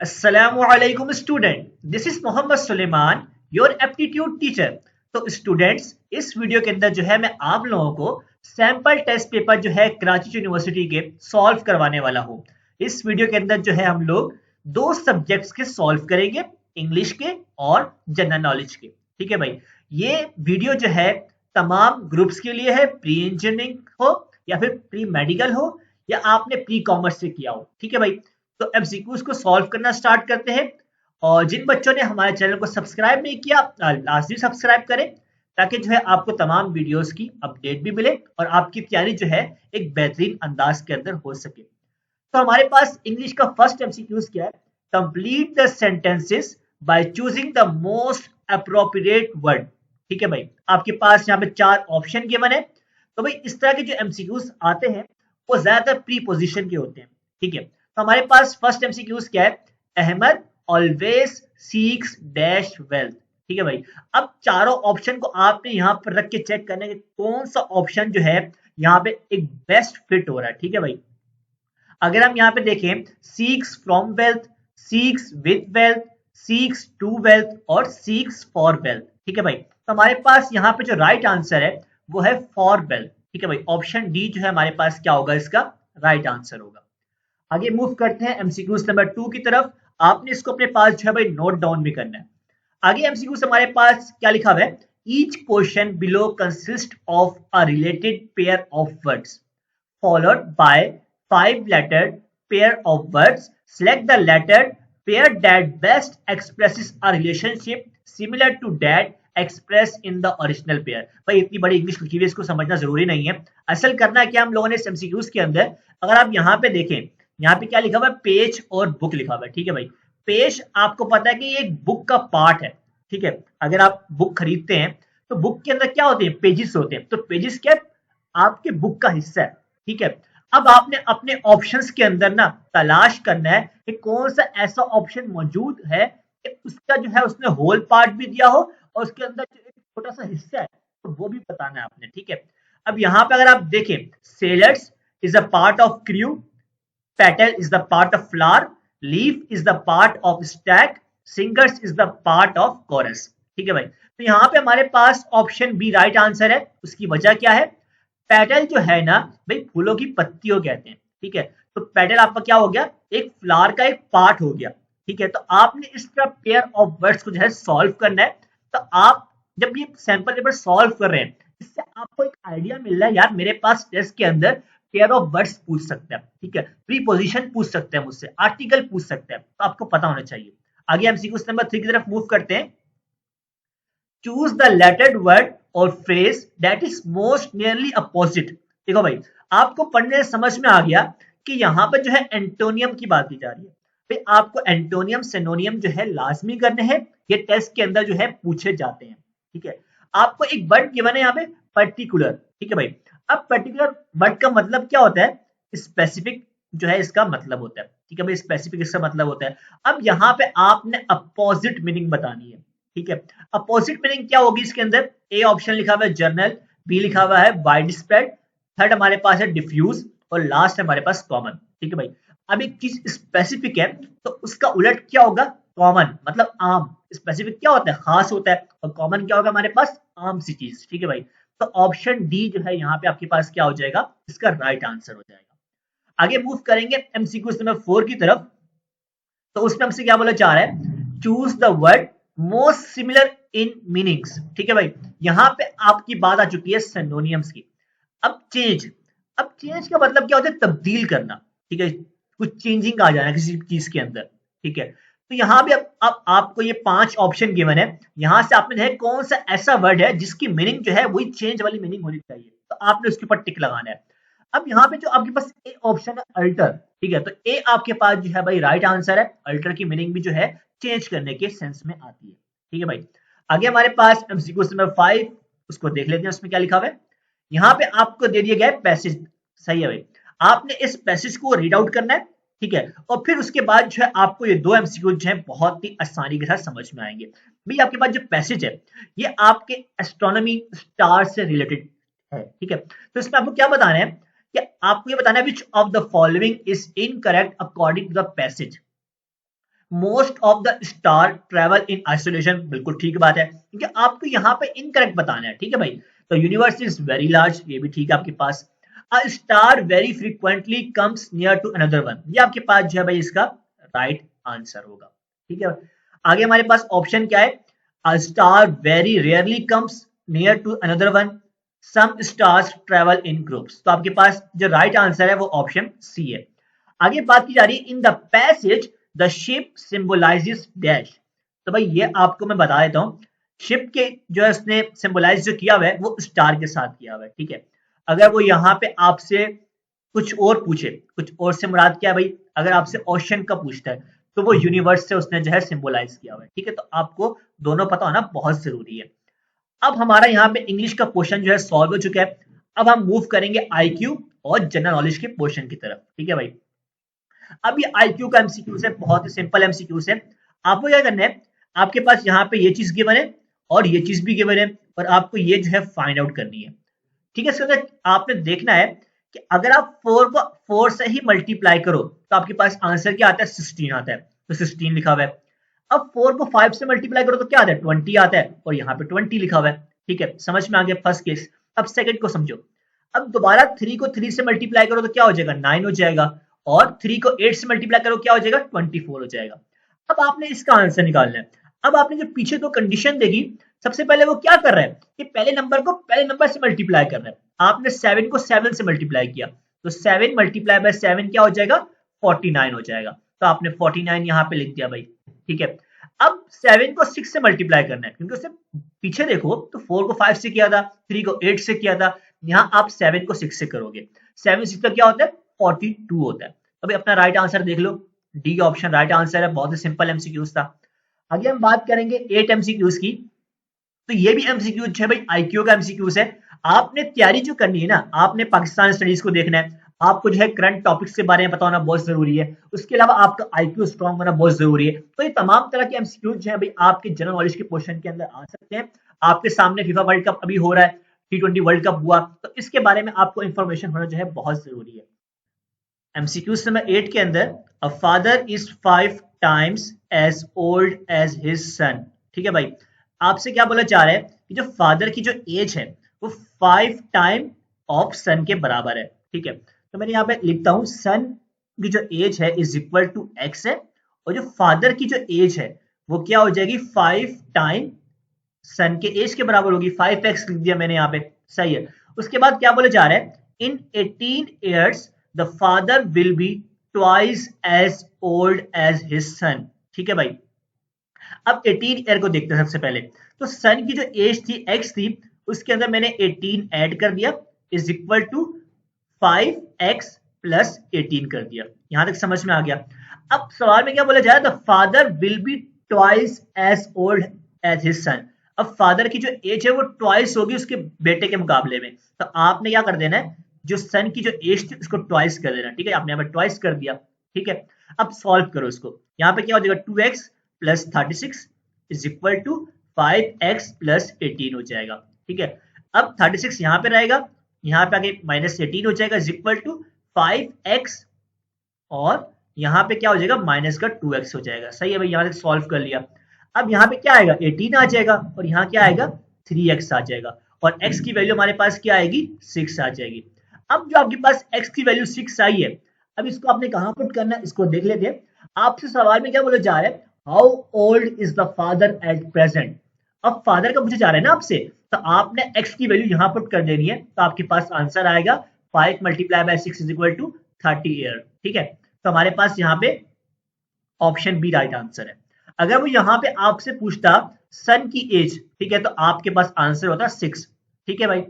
अस्सलामुअलैकुम student, this is Mohammad Sulaiman, your aptitude teacher. तो students, इस वीडियो के अंदर जो है मैं आप लोगों को सैंपल टेस्ट पेपर जो है कराची यूनिवर्सिटी के सॉल्व करवाने वाला हूँ। इस वीडियो के अंदर जो है हम लोग दो सब्जेक्ट्स के सॉल्व करेंगे, इंग्लिश के और जनरल नॉलेज के। ठीक है भाई, ये वीडियो जो है तमाम ग्रुप्स के लिए है, प्री इंजीनियरिंग हो या फिर प्री मेडिकल हो या आपने प्री कॉमर्स से किया हो। ठीक है भाई, तो एमसीक्यूज को सॉल्व करना स्टार्ट करते हैं। और जिन बच्चों ने हमारे चैनल को सब्सक्राइब नहीं किया, लाजमी सब्सक्राइब करें ताकि जो है आपको तमाम वीडियोस की अपडेट भी मिले और आपकी तैयारी जो है एक बेहतरीन अंदाज के अंदर हो सके। तो हमारे पास इंग्लिश का फर्स्ट एमसीक्यूज क्या है? Complete the sentences by choosing the most appropriate word. ठीक है भाई, आपके पास यहाँ पे चार ऑप्शन गिवन है। तो भाई इस तरह के जो एमसीक्यूज आते हैं वो ज्यादातर प्रीपोजिशन के होते हैं। ठीक है, तो हमारे पास फर्स्ट एमसीक्यूज क्या है? Ahmed always seeks dash wealth. ठीक है भाई, अब चारों ऑप्शन को आपने यहाँ पर रख के चेक करना है कि कौन सा ऑप्शन जो है यहाँ पे एक बेस्ट फिट हो रहा है। ठीक है भाई, अगर हम यहाँ पे देखें, seeks from wealth, seeks with wealth, seeks to wealth और सीक्स फॉर वेल्थ। ठीक है भाई, तो हमारे पास यहाँ पे जो राइट आंसर है वो है फॉर वेल्थ। ठीक है भाई, ऑप्शन डी जो है हमारे पास क्या होगा, इसका राइट आंसर होगा। आगे मूव करते हैं एमसीक्यूज नंबर 2 की तरफ। आपने इसको अपने पास जो है भाई नोट डाउन भी करना है। आगे एमसीक्यूज हमारे पास क्या लिखा हुआ है? Each question below consist of a related pair of words followed by 5-lettered pair of words. Select the letter pair that best expresses a relationship similar to that expressed in the original pair. भाई इतनी बड़ी English लिखी हुई है, इसको समझना जरूरी नहीं है। असल करना है क्या हम लोगों ने इस एमसीक्यूज के अंदर, अगर आप यहाँ पे देखें, यहाँ पे क्या लिखा हुआ है? पेज और बुक लिखा हुआ है। ठीक है भाई, पेज आपको पता है कि ये एक बुक का पार्ट है। ठीक है, अगर आप बुक खरीदते हैं तो बुक के अंदर क्या होते हैं? पेजेस होते हैं। तो पेजेस क्या है? आपके बुक का हिस्सा है। ठीक है, अब आपने अपने ऑप्शंस के अंदर ना तलाश करना है कि कौन सा ऐसा ऑप्शन मौजूद है कि उसका जो है उसने होल पार्ट भी दिया हो और उसके अंदर जो एक छोटा सा हिस्सा है तो वो भी बताना है आपने। ठीक है, अब यहाँ पे अगर आप देखें, sellers is a part of crew, petal is the part of flower, leaf is the part of stack, singers is the part of chorus। ठीक है भाई, तो यहाँ पे हमारे पास ऑप्शन बी राइट आंसर है। उसकी वजह क्या है? पेटल जो है ना भाई, फूलों की पत्तियों कहते हैं। ठीक है, तो पेटल आपका क्या हो गया? एक फ्लावर का एक पार्ट हो गया। ठीक है, तो आपने इस तरह पेयर ऑफ वर्ड्स को जो है सॉल्व करना है। तो आप जब ये सैंपल पेपर सॉल्व कर रहे हैं, इससे आपको एक आइडिया मिल रहा है, यार मेरे पास टेस्ट के अंदर पेयर ऑफ वर्ड्स पूछ सकते हैं। ठीक है, प्रीपोजिशन पूछ सकते हैं मुझसे, आर्टिकल पूछ सकते हैं, तो आपको पता होना चाहिए। आगे एमसीक्यू नंबर 3 की तरफ मूव करते हैं। चूज द लेटर्ड वर्ड और phrase that is most nearly opposite. देखो भाई, आपको पढ़ने से समझ में आ गया कि यहाँ पर जो है एंटोनियम की बात की जा रही है। भाई आपको एंटोनियम सिनोनियम जो है लाजमी करने हैं, ये टेस्ट के अंदर जो है पूछे जाते हैं। ठीक है, आपको एक वर्ड गिवन है यहाँ पे, पर्टिकुलर। ठीक है भाई, अब पर्टिकुलर वर्ड का मतलब क्या होता है? स्पेसिफिक जो है इसका मतलब होता है। ठीक है भाई, स्पेसिफिक इसका मतलब होता है। अब यहाँ पे आपने अपोजिट मीनिंग बतानी है। ठीक है, अपोजिट मीनिंग क्या होगी इसके अंदर? ए ऑप्शन लिखा हुआ है जर्नल, बी लिखा हुआ है वाइड स्प्रेड, थर्ड हमारे पास है डिफ्यूज और लास्ट हमारे पास कॉमन। ठीक है भाई, अब एक चीज स्पेसिफिक है तो उसका उलट क्या होगा? कॉमन, मतलब आम। स्पेसिफिक क्या होता है? खास होता है। और कॉमन क्या होगा हमारे पास? आम सी चीज। ठीक है भाई, तो ऑप्शन डी जो है यहाँ पे आपके पास क्या हो जाएगा? इसका राइट आंसर हो जाएगा। आगे मूव करेंगे एमसीक्यू नंबर 4 की तरफ। तो उसमें हमसे क्या बोला जा रहा है? Choose the word most similar in meanings. ठीक है भाई, यहाँ पे आपकी बात आ चुकी है सिनोनियम्स की। अब चेंज, अब चेंज का मतलब क्या होता है? तब्दील करना। ठीक है, कुछ चेंजिंग आ जाना किसी चीज के अंदर। ठीक है, तो यहाँ भी अब आपको ये 5 ऑप्शन गिवन है, यहाँ से आपने देखा कौन सा ऐसा वर्ड है जिसकी मीनिंग जो है वही चेंज वाली मीनिंग होनी चाहिए, तो आपने उसके ऊपर टिक लगाना है। अब यहाँ पे जो आपके पास ए ऑप्शन है अल्टर। ठीक है, तो ए आपके पास जो है भाई राइट आंसर है। अल्टर की मीनिंग भी जो है चेंज करने के सेंस में आती है। ठीक है भाई, आगे हमारे पास एमसीक्यू नंबर 5, उसको देख लेते हैं उसमें क्या लिखा हुआ है। यहाँ पे आपको दे दिया गया है पैसेज। सही है भाई, आपने इस पैसेज को रीड आउट करना है। ठीक है, और फिर उसके बाद जो है आपको ये दो एमसीक्यू जो है बहुत ही आसानी के साथ समझ में आएंगे। भाई आपके पास जो पैसेज है ये आपके एस्ट्रोनॉमी स्टार से रिलेटेड है। ठीक है, तो इसमें आपको क्या बताना है कि आपको ये बताना है which of the following is incorrect according to the passage. Most of the star travel in isolation, बिल्कुल ठीक बात है, क्योंकि आपको यहाँ पे इनकरेक्ट बताना है, ठीक है भाई। तो यूनिवर्स इज वेरी लार्ज, ये भी ठीक है आपके पास। A star very frequently comes near to another one, ये आपके पास जो है भाई इसका राइट आंसर होगा, ठीक है। आगे हमारे पास ऑप्शन क्या है, a star very rarely comes near to another one, some stars travel in groups. तो आपके पास जो राइट आंसर है वो ऑप्शन सी है। आगे बात की जा रही है, in the passage the ship symbolizes dash. तो भाई ये आपको मैं बता देता हूँ, शिप के जो है उसने सिंबलाइज जो किया हुआ है वो स्टार के साथ किया हुआ है, ठीक है। अगर वो यहाँ पे आपसे कुछ और पूछे, कुछ और से मुराद क्या है भाई, अगर आपसे ओशन का पूछता है तो वो यूनिवर्स से उसने जो है सिंबलाइज किया हुआ है, ठीक है। तो आपको दोनों पता होना बहुत जरूरी है। अब हमारा यहाँ पे इंग्लिश का क्वेश्चन जो है सॉल्व हो चुका है। अब हम मूव करेंगे आईक्यू और जनरल नॉलेज के क्वेश्चन की तरफ, ठीक है भाई। अब ये आईक्यू का एमसीक्यू है, बहुत ही सिंपल एमसीक्यू है। आपको क्या करना है, आपके पास यहाँ पे ये चीज गिवन है और ये चीज भी गिवन है, और आपको ये जो है फाइंड आउट करनी है, ठीक है। इसके अंदर आपने देखना है कि अगर आप 4 को 4 से ही मल्टीप्लाई करो तो आपके पास आंसर क्या आता है, 16 आता है। तो 16 लिखा हुआ है। अब 4 को 5 से मल्टीप्लाई करो तो क्या आता है, 20 आता है, और यहाँ पे 20 लिखा हुआ है, ठीक है। समझ में आ गया फर्स्ट केस। अब सेकंड को समझो। अब दोबारा 3 को 3 से मल्टीप्लाई करो तो क्या हो जाएगा, 9 हो जाएगा, और 3 को 8 से मल्टीप्लाई करो क्या हो जाएगा, 24 हो जाएगा। अब आपने इसका आंसर निकालना है। अब आपने जो पीछे दो कंडीशन देखी, सबसे पहले वो क्या कर रहा है कि पहले नंबर को पहले नंबर से मल्टीप्लाई कर रहा है। आपने 7 को 7 से मल्टीप्लाई किया तो 7 मल्टीप्लाई बाय 7 क्या हो जाएगा, 49 हो जाएगा। तो आपने 49 यहाँ पे लिख दिया भाई, ठीक है। अब 7 को 6 से मल्टीप्लाई करना है, क्योंकि उससे पीछे देखो तो 4 को 5 से किया था, 3 को 8 से किया था, यहाँ आप 7 को 6 से करोगे। 7 6 का क्या होता है, 42 होता है। अभी अपना राइट आंसर देख लो, डी ऑप्शन राइट आंसर है। बहुत ही सिंपल एमसीक्यूज था। आगे हम बात करेंगे 8 एमसीक्यूज की। तो ये भी एमसीक्यूज है भाई, आईक्यू का एमसीक्यूज है। आपने तैयारी जो करनी है ना, आपने पाकिस्तान स्टडीज को देखना है, आपको जो है करंट टॉपिक्स के बारे में पता होना बहुत जरूरी है, उसके अलावा आपका आईक्यू स्ट्रांग होना बहुत जरूरी है। तो ये तमाम तरह के एमसीक्यूज जो है भाई आपके जनरल नॉलेज के क्वेश्चन के अंदर आ सकते हैं। आपके सामने फीफा वर्ल्ड कप अभी हो रहा है, T20 वर्ल्ड कप हुआ, तो इसके बारे में आपको इंफॉर्मेशन होना जो है बहुत जरूरी है। एमसीक्यू नंबर 8 के अंदर, a father is 5 times as old as his son, ठीक है भाई। आपसे क्या बोला जा रहा है कि जो फादर की जो एज है वो 5 टाइम ऑफ सन के बराबर है, ठीक है। तो मैंने यहाँ पे लिखता हूं, सन की जो एज है इज इक्वल टू एक्स है, और जो फादर की जो एज है वो क्या हो जाएगी, 5 टाइम सन के एज के बराबर होगी। 5x लिख दिया मैंने यहाँ पे, सही है। उसके बाद क्या बोले जा रहा है, in 18 years the father will be twice as old as his son, ठीक है भाई। अब 18 ईयर को देखते हैं सबसे पहले। तो सन की जो एज थी x थी, उसके अंदर मैंने 18 ऐड कर दिया, is equal to 5x plus 18 कर दिया। यहां तक समझ में आ गया। अब सवाल में क्या बोला जा रहा है, the father will be twice as old as his son. अब फादर की जो एज है वो ट्वाइस होगी उसके बेटे के मुकाबले में। तो आपने क्या कर देना है, जो सन की जो एज थी उसको ट्वाइस कर देना, ठीक है। आपने यहाँ पे ट्वाइस कर दिया, ठीक है। अब सॉल्व करो इसको। यहाँ पे क्या हो जाएगा, 2x plus 36 is equal to 5x plus 18 हो जाएगा, ठीक है। अब 36 यहाँ पे रहेगा, यहाँ पे आगे माइनस 18 हो जाएगा, इज इक्वल टू 5x, और यहाँ पे क्या हो जाएगा, माइनस का 2x हो जाएगा। सही है भाई, यहाँ से सॉल्व कर लिया। अब यहाँ पे क्या आएगा, 18 आ जाएगा, और यहाँ क्या आएगा, 3x आ जाएगा, और x की वैल्यू हमारे पास क्या आएगी, 6 आ जाएगी। अब जो आपके पास x की वैल्यू 6 आई है, अब इसको आपने कहाँ पुट करना है, इसको देख लेते हैं। आपसे सवाल में क्या बोला जा रहा है, how old is the father at present. अब फादर का पूछा जा रहा है ना आपसे, तो आपने x की वैल्यू यहाँ पुट कर देनी है, तो आपके पास आंसर आएगा 5 multiply by 6 is equal to 30 year, ठीक है। तो हमारे पास यहाँ पे ऑप्शन बी राइट आंसर है। अगर वो यहाँ पे आपसे पूछता सन की एज, ठीक है, तो आपके पास आंसर होता 6, ठीक है भाई।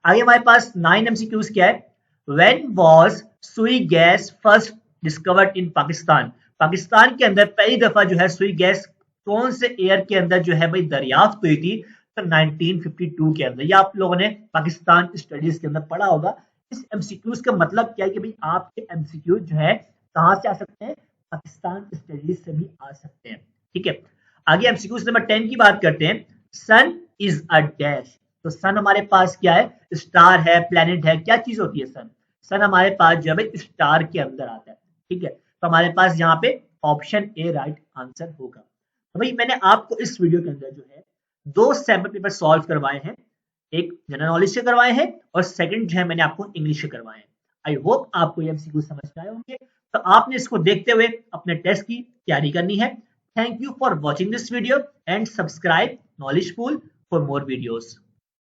आगे हमारे पास 9 एमसीक्यूज क्या है, व्हेन वाज सुई gas first discovered in Pakistan. Pakistan के अंदर पहली दफा जो है सुई गैस कौन से ईयर के अंदर जो है भाई दरियाफ्त हुई थी, तो 1952 के अंदर। ये आप लोगों ने पाकिस्तान स्टडीज के अंदर पढ़ा होगा। इस एमसीक्यूज का मतलब क्या है कि भाई आपके एमसीक्यू जो है कहां से आ सकते हैं, पाकिस्तान स्टडीज से भी आ सकते हैं, ठीक है। आगे एमसीक्यू नंबर 10 की बात करते हैं। सन इज अ डैश। तो सन हमारे पास क्या है, स्टार है, प्लेनेट है, क्या चीज होती है सन। सन हमारे पास जो है स्टार के अंदर आता है, ठीक है। तो हमारे पास यहाँ पे ऑप्शन ए राइट आंसर होगा। तो भाई मैंने आपको इस वीडियो के अंदर जो है 2 सैंपल पेपर सॉल्व करवाए हैं, एक जनरल नॉलेज से करवाए हैं और सेकंड जो है मैंने आपको इंग्लिश से करवाए हैं। आई होप आपको ये एमसीक्यू समझ में आए होंगे। तो आपने इसको देखते हुए अपने टेस्ट की तैयारी करनी है। Thank you for watching this video and subscribe knowledge pool for more videos.